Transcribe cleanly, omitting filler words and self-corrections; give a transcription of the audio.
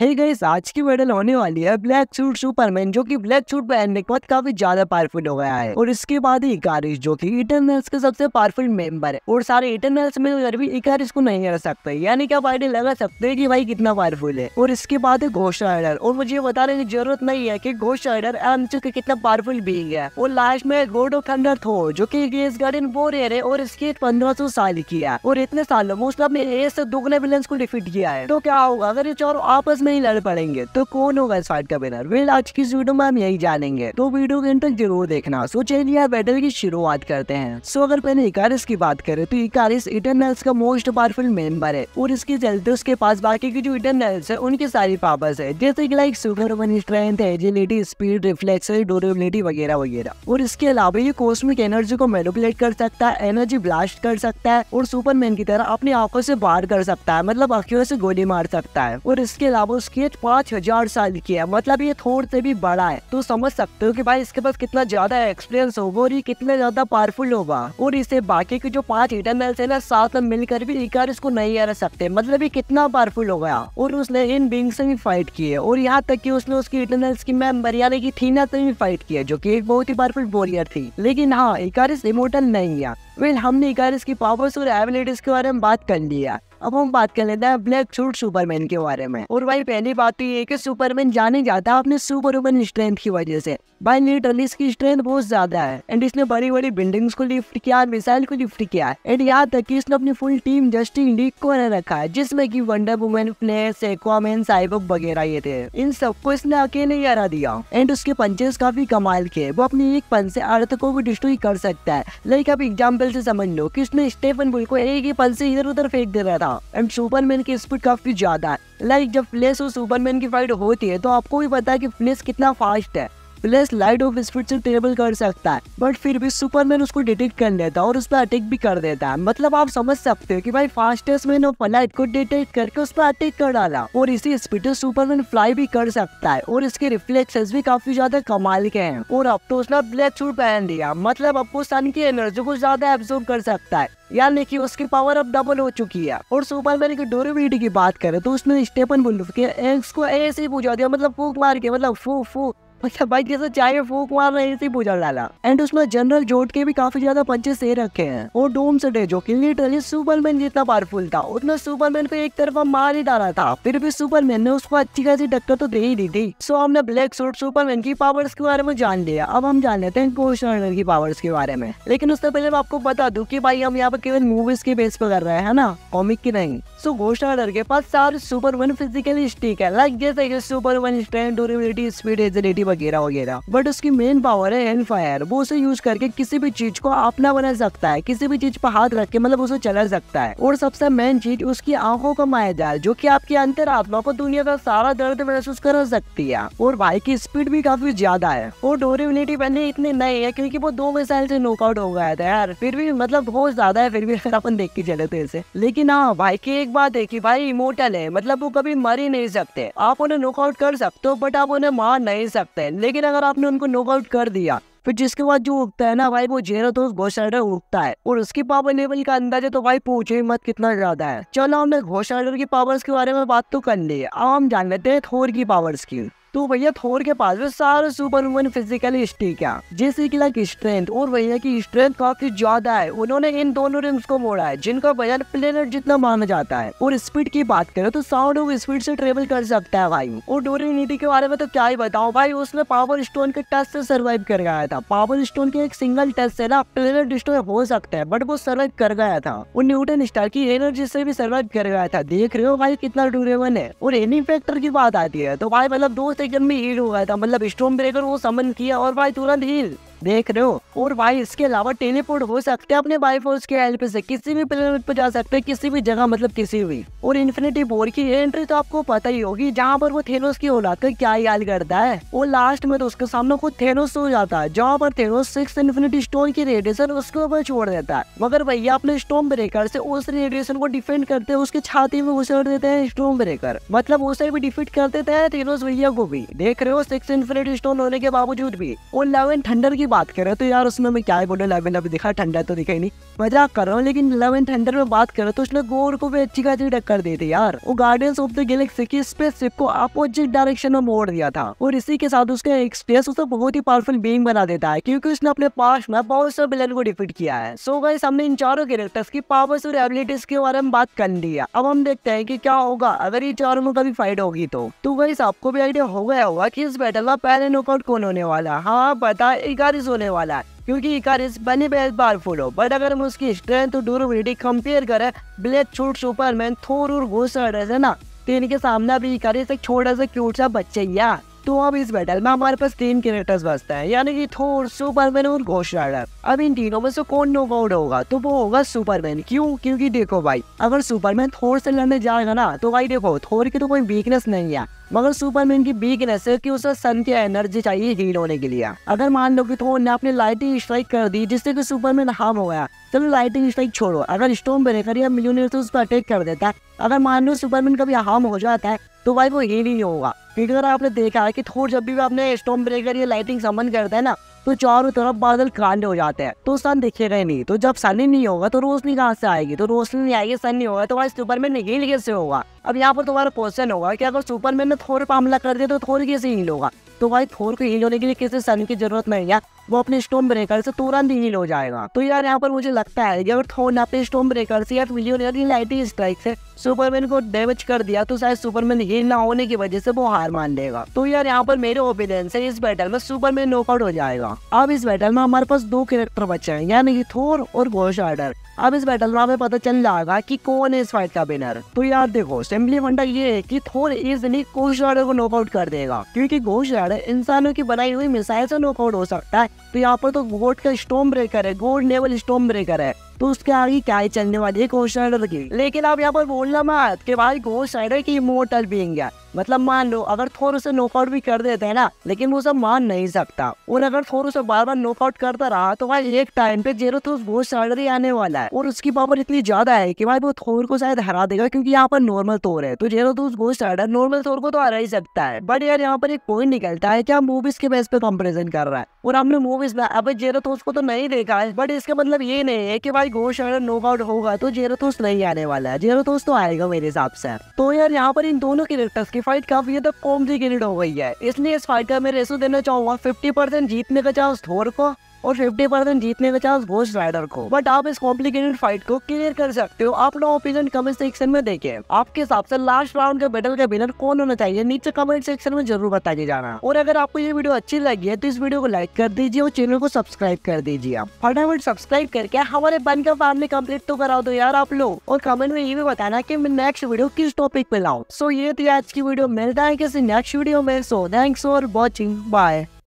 Hey guys, आज की video होने वाली है ब्लैक सूट सुपरमैन, जो कि ब्लैक सूट पहनने के बाद काफी ज्यादा पावरफुल हो गया है। और इसके बाद ही इकारिस, जो कि इटरनल्स के सबसे पावरफुल मेंबर है। और सारे इटरनल्स मिलकर भी इकारिस को नहीं हरा सकते, यानी कि आप आइडिया लगा सकते हैं कि भाई कितना पावरफुल है। और इसके बाद है घोस्ट राइडर। और मुझे बताने की जरूरत नहीं है कि घोस्ट राइडर एमसीयू के कितना पावरफुल बीइंग है। और लास्ट में गॉड ऑफ थंडर थोर, जो कि ग्रेस गार्डियन वॉरियर है और इसकी 1500 साल की है। और इतने सालों में उसने अपने एज से दुगने विलेंस को डिफीट किया है। तो क्या होगा अगर ये चारों आपस में ही लड़ पड़ेंगे, तो कौन होगा इस फाइट का विनर? वेल, आज की इस वीडियो में हम यही जानेंगे, तो वीडियो के अंत तक जरूर देखना। सो चलिए बैटल की शुरुआत करते हैं। सो अगर पहले इकारिस की बात करें तो इकारिस इटरनल्स का मोस्ट पावरफुल मेंबर है। और इसके चलते उसके पास बाकी की जो इटरनल्स है उनकी सारी पावर्स है, जैसे कि like Superman strength, agility, speed, reflex, durability वगैरह वगैरह। और इसके अलावा ये कॉस्मिक एनर्जी को मैनिपुलेट कर सकता है, एनर्जी ब्लास्ट कर सकता है और सुपरमैन की तरह अपनी आंखों से बाहर कर सकता है, मतलब आंखों से गोली मार सकता है। और इसके अलावा उसकी एज 5000 साल की है, मतलब ये थोर से भी बड़ा है। तो समझ सकते हो कि भाई इसके पास कितना ज्यादा एक्सपीरियंस होगा और ये कितना ज्यादा पावरफुल होगा। और इसे बाकी के जो 5 इटरनल्स है ना, साथ में मिलकर भी इकारिस को नहीं हरा सकते, मतलब ये कितना पावरफुल हो गया। और उसने इन बीइंग से भी फाइट की है। और यहाँ तक कि उसने उसकी इटरनल्स की मेंबर यानी कि थीना से भी फाइट की है, जो कि एक बहुत ही पावरफुल वॉरियर थी। लेकिन हाँ, इकारिस इमोर्टल नहीं है। वेल, हमने इकारिस की पावर्स और एबिलिटीज के बारे में बात कर लिया। अब हम बात कर लेते हैं ब्लैक सूट सुपरमैन के बारे में। और भाई पहली बात तो ये कि सुपरमैन जाने जाता है अपने सुपरमैन स्ट्रेंथ की वजह से। भाई लिटरली इसकी स्ट्रेंथ बहुत ज्यादा है एंड इसने बड़ी बड़ी बिल्डिंग्स को लिफ्ट किया, मिसाइल को लिफ्ट किया एंड यहाँ तक कि इसने अपनी फुल टीम जस्टिस लीग को रखा है, जिसमें कि wonder woman, flash, Aquaman, cyborg वगैरह ये थे। इन सबको इसने अकेले ही हरा दिया एंड उसके पंचेस काफी कमाल के। वो अपनी एक पंच से अर्थ को भी डिस्ट्रॉय कर सकता है। लाइक आप एग्जाम्पल से समझ लो कि उसने स्टेफन बुल को एक ही पंच से इधर उधर फेंक दे रहा था। एंड सुपरमैन की स्पीड काफी ज्यादा है। लाइक जब फ्लैश और सुपरमैन की फाइट होती है तो आपको भी पता है कि फ्लैश कितना फास्ट है। फ्लैश लाइट ऑफ स्पीड से ट्रेवल कर सकता है, बट फिर भी सुपरमैन उसको डिटेक्ट कर लेता है और उस पर अटैक भी कर देता है। मतलब आप समझ सकते हो कि भाई फास्टेस्ट मैन ऑफ लाइट को डिटेक्ट करके उस पर अटैक कर डाला। और इसी स्पीड से सुपरमैन फ्लाई भी कर सकता है और इसके रिफ्लेक्सेस भी काफी ज्यादा कमाल के हैं। और अब तो उसने ब्लैक सूट पहन लिया, मतलब अब वो सन की एनर्जी को ज्यादा एब्जॉर्ब कर सकता है, यानी कि उसकी पावर अब डबल हो चुकी है। और सुपरमैन की ड्यूरेबिलिटी की बात करें तो उसने स्टेफन वुल्फ के एक्स को ऐसे ही बुझा दिया, मतलब फूक मार के, मतलब फू फू, मतलब भाई जैसे चाहे फूक मार रहे ऐसे ही बुझा डाला। एंड उसमें जनरल जोड के भी काफी ज्यादा पंचेस दे रखे हैं। और डोम्सडे, जो कि लिटरली सुपरमैन जितना पावरफुल था, उसने सुपरमैन को एक तरफा मार ही डाला था, फिर भी सुपरमैन ने उसको अच्छी खासी टक्कर तो दे ही दी थी। सो हमने ब्लैक सूट सुपरमैन की पावर्स के बारे में जान लिया। अब हम जान लेते हैं घोस्ट राइडर की पावर्स के बारे में। लेकिन उससे पहले मैं आपको बता दूं कि भाई हम यहाँ पर केवल मूवीज के बेस पे कर रहे हैं ना, कॉमिक की नहीं। सो घोस्ट राइडर के पास सारे सुपरमैन फिजिकली स्टिक है, लाइक जैसे कि Superman strength, durability, speed, agility वगैरह वगैरह। बट उसकी मेन पावर है हेलफायर। वो उसे यूज करके किसी भी चीज को अपना बना सकता है, किसी भी चीज पर हाथ रख के मतलब उसे चला सकता है। और सबसे मेन चीज उसकी आंखों का मायाजाल, जो कि आपकी अंतरात्मा को दुनिया का सारा दर्द महसूस करा सकती है। और भाई की स्पीड भी काफी ज्यादा है। और ड्यूरेबिलिटी पहले इतनी नहीं है क्योंकि वो 2 मिसाइल से नॉकआउट हो गया था यार, फिर भी मतलब बहुत ज्यादा है, फिर भी अगर अपन देख के चले तो इसे। लेकिन हाँ, भाई की एक बात है कि भाई इमोर्टल है, मतलब वो कभी मर ही नहीं सकते। आप उन्हें नॉकआउट कर सकते हो बट आप उन्हें मार नहीं सकते। लेकिन अगर आपने उनको नॉकआउट कर दिया फिर जिसके बाद जो उगता है ना भाई, वो जेराथोस घोस्ट राइडर उगता है। और उसकी पावर लेवल का अंदाजा तो भाई पूछो ही मत कितना ज्यादा है। चलो हमने घोस्ट राइडर की पावर्स के बारे में बात तो कर ली है, अब हम जान लेते हैं थोर की पावर्स की। तो भैया थोर के पास भी सारे सुपरवुमन फिजिकली स्टिक है, जैसे कि लाइक स्ट्रेंथ। और भैया की स्ट्रेंथ काफी ज्यादा है। उन्होंने इन दोनों रिंग्स को मोड़ा है जिनका वजन प्लेनेट जितना माना जाता है। और स्पीड की बात करें तो साउंड ऑफ स्पीड से ट्रेवल कर सकता है भाई। और ड्यूरेबिलिटी के बारे में तो क्या ही बताऊं भाई, उसने पावर स्टोन के टच से सर्वाइव कर गया था। पावर स्टोन के एक सिंगल टच से ना प्लेनेट डिस्ट्रॉय हो सकता है, बट वो सर्वाइव कर गया था। और न्यूटन स्टार की एनर्जी से भी सर्वाइव कर गया था। देख रहे हो भाई कितना ड्यूरेबल है। और एनी फैक्टर की बात आती है तो भाई मतलब 2 सेकंड में हील हो गया था, मतलब स्टॉर्म ब्रेकर वो समन किया और भाई तुरंत हील, देख रहे हो। और भाई इसके अलावा टेलीपोर्ट हो सकते हैं अपने बाइफोर्स के हेल्प से, किसी भी प्लेनेट पर जा सकते हैं, किसी भी जगह, मतलब किसी भी। और इन्फिनिटी वॉर की एंट्री तो आपको पता ही होगी, जहाँ पर वो थेनोस की औलाद का क्या याद करता है। और लास्ट में तो उसके सामने खुद थेनोस हो जाता है, जहाँ पर थेनोस 6 इन्फिनिटी स्टोन की रेडिएशन उसके ऊपर छोड़ देता है। मगर भैया अपने स्टॉर्म ब्रेकर से उस रेडिएशन को डिफेंड करते हैं, उसके छाती में घुसेड़ देते हैं स्टॉर्म ब्रेकर, मतलब उसे भी डिफीट कर देते हैं थेनोस भैया को भी। देख रहे हो 6 इन्फिनिटी स्टोन होने के बावजूद भी। और लव एंड थंडर की की बात करें तो यार उसमें मैं क्या बोलूं, लव एंड दिखा, ठंडा तो दिखा ही नहीं, मजाक कर रहा हूँ। लेकिन लव एंड थंडर में बात करें तो उसने गोर को भी अच्छी खासी टक्कर दी थी यार। वो गार्डियंस ऑफ द गैलेक्सी की स्पेसशिप को अपोजिट डायरेक्शन में मोड़ दिया था और इसी के साथ उसका एक स्पेस उसे बहुत ही पावरफुल बीइंग बना देता है, क्योंकि उसने अपने पास में बहुत से विलन को डिफीट किया है। सो गाइस, हमने इन चारों कैरेक्टर्स की पावर्स और एबिलिटीज के बारे में बात कर ली है। अब हम देखते हैं कि क्या होगा अगर ये चारों में कभी फाइट होगी तो गाइस आपको भी आइडिया हो गया होगा कि इस बैटल में पहले नॉकआउट कौन होने वाला है। हाँ पता है, इकारिस होने वाला है, क्योंकि इकारिस बने बेहद पावरफुल हो। बट अगर हम उसकी स्ट्रेंथ और ड्यूरेबिलिटी कंपेयर करें ब्लैक सूट, सुपरमैन, थोर और घोस्ट राइडर से ना, तो इनके सामने अभी इकारिस एक छोटा सा क्यूट सा बच्चा ही है। तो अब इस बैटल में हमारे पास 3 कैरेक्टर्स बचते हैं, यानी कि थोर, सुपरमैन और घोस्ट राइडर। अब इन तीनों में से कौन नॉकआउट होगा तो वो होगा सुपरमैन। क्यों? क्योंकि देखो भाई, अगर सुपरमैन थोर से लड़ने जाएगा ना तो भाई देखो थोर की तो कोई वीकनेस नहीं है, मगर सुपरमैन की वीकनेस है कि उसे सन की एनर्जी चाहिए हील होने के लिए। अगर मान लो कि थोर ने अपनी लाइटिंग स्ट्राइक कर दी जिससे कि सुपरमैन हार्म हो गया, चलो लाइटिंग स्ट्राइक छोड़ो, अगर स्टॉर्म ब्रेकर या मिलियनेयर से उस पर अटैक कर देता है, अगर मान लो सुपरमैन कभी हार्म हो जाता है तो भाई वो हील ही नहीं होगा। क्योंकि अगर आपने देखा है कि थोर जब भी अपने स्टॉर्म ब्रेकर या लाइटिंग समन करता है ना तो चारों तरफ बादल काले हो जाते हैं, तो सन दिखेगा ही नहीं। तो जब सन ही नहीं होगा तो रोशनी कहाँ से आएगी, तो रोशनी नहीं आएगी, सन नहीं होगा तो भाई सुपरमैन ने हील कैसे होगा। अब यहाँ पर तुम्हारा क्वेश्चन होगा कि अगर सुपरमैन ने थोर पर हमला कर दिया तो थोर कैसे हील होगा। तो भाई थोर को हील होने के लिए किसी सन की जरूरत नहीं है, वो अपने स्टॉर्म ब्रेकर से तुरंत हील हो जाएगा। तो यार यहाँ पर मुझे लगता है कि अगर थोर ने अपने स्टॉर्म ब्रेकर से या मिलियनेयर की लाइटिंग स्ट्राइक से सुपरमैन को डैमेज कर दिया तो शायद सुपरमैन हील ना होने की वजह से वो हार मान लेगा। तो यार यहाँ पर मेरे ओपिनियन से इस बैटल में सुपरमैन नॉकआउट हो जाएगा। अब इस बैटल में हमारे पास 2 कैरेक्टर बचे हैं, यानी कि थोर और घोस्ट राइडर। अब इस बैटल में हमें पता चल जाएगा कि कौन है इस फाइट का विनर। तो यार देखो, सिंपली फंडा ये है कि थोर इजीली घोस्ट राइडर को नॉकआउट कर देगा, क्योंकि घोस्ट राइडर इंसानों की बनाई हुई मिसाइल से नॉकआउट हो सकता है। तो यहाँ पर तो गोड का स्टॉर्म ब्रेकर है, गोड लेवल स्टॉर्म ब्रेकर है, तो उसके आगे क्या ही चलने वाली है घोस्ट राइडर की। लेकिन आप यहाँ पर बोलना मत कि भाई घोस्ट राइडर की इमोर्टल बीइंग है, मतलब मान लो अगर थोर उसे नॉकआउट भी कर देते हैं ना, लेकिन वो सब मान नहीं सकता। और अगर थोर उसे बार बार नॉकआउट करता रहा तो भाई एक टाइम पे जेरोथोस घोस्ट राइडर ही आने वाला है, और उसकी पावर इतनी ज्यादा है कि भाई वो थोर को शायद हरा देगा, क्योंकि यहाँ पर नॉर्मल थोर है। तो जेरोथोस घोस्ट राइडर नॉर्मल थोर को तो हरा ही सकता है। बट यार यहाँ पर एक पॉइंट निकलता है कि हम मूवीज के बेस पे कंपेरिजन कर रहा है, और हमने मूवीज में अब जेरोथोस को तो नहीं देखा है, बट इसका मतलब ये नहीं है कि भाई घोस्ट राइडर नॉकआउट होगा तो जेरोथोस नहीं आने वाला है, जेरोथोस तो आएगा मेरे हिसाब से। तो यार यहाँ पर इन दोनों कैरेक्टर्स की फाइट काफी हद तक कॉम्प्लिकेटेड हो गई है, इसलिए इस फाइट का मैं रेशो देना चाहूंगा 50% जीतने का चांस थोर को और 50% जीतने का चांस घोस्ट राइडर को। बट आप इस कॉम्प्लिकेटेड फाइट को क्लियर कर सकते हो। आप अपना ओपिनियन कमेंट सेक्शन में देखें, आपके हिसाब से लास्ट राउंड के बैटल का विनर कौन होना चाहिए नीचे कमेंट सेक्शन में जरूर बताइए जाना। और अगर आपको ये वीडियो अच्छी लगी है तो इस वीडियो को लाइक कर दीजिए और चैनल को सब्सक्राइब कर दीजिए। आप फटाफट सब्सक्राइब करके हमारे बन का फैमिली कंप्लीट तो करा दो यार आप लोग, और कमेंट में ये भी बताना कि मैं नेक्स्ट वीडियो किस टॉपिक पे लाऊं। सो ये थी आज की वीडियो, मिलता है किसी नेक्स्ट वीडियो में। So thanks for watching, bye.